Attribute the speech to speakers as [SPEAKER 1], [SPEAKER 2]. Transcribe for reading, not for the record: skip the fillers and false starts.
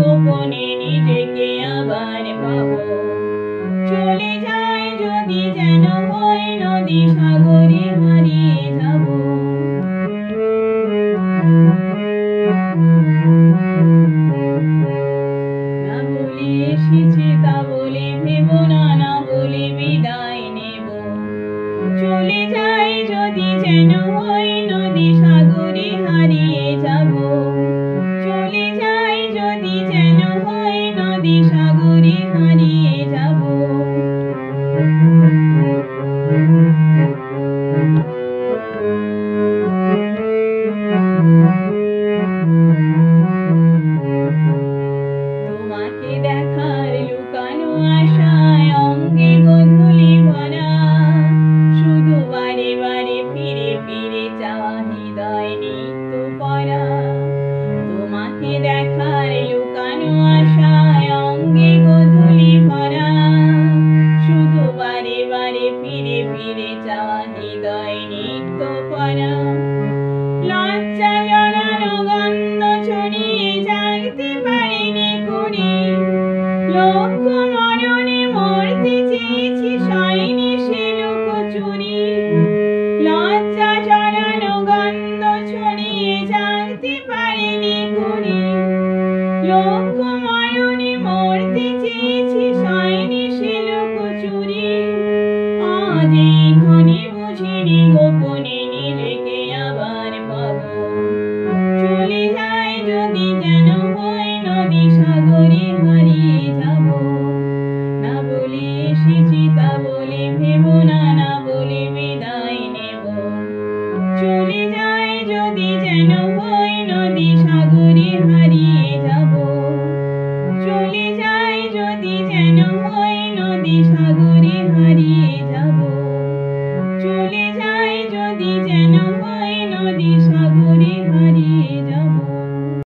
[SPEAKER 1] গোপনে নিজেকে আবার পাবো। চলে যায় যদি যেন হয় নদী সাগরে হারিয়ে যাব। না বলে এসেছি তা বলে ভেব না, না বলে বিদায় নেব। চলে যায় যদি যেন হয় নদী সাগরে হারিয়ে যাব। চলে যায় যদি যেন হয় নদী সাগরে হারিয়ে যাব। তোমাকে দেখার লুকানো আশায় অঙ্গে গোধূলি ভরা, শুধু বারে বারে ফিরে ফিরে চাওয়া হৃদয় নিত্য পরা। তোমাকে দেখার লুকানো আশায় অঙ্গে গোধূলি ভরা, শুধু বারে বারে ফিরে ফিরে চাওয়া হৃদয় নিত্য পরা। লজ্জা জড়ানো গন্ধ ছড়িয়ে জাগতে পারিনি কুড়ি, লক্ষ মরণে মরতে চেয়েছি সয়নি সে লুকোচুরি। লজ্জা জড়ানো গন্ধ ছড়িয়ে জাগতে পারিনি কুড়ি, লক্ষ মরণে মরতে চেয়েছি সয়নি সে লুকোচুরি। আজ এই ক্ষণে বুঝিনি গোপনে নিজেকে আবার পাবো। চলে যায় যদি যেন হয় নদী সাগরে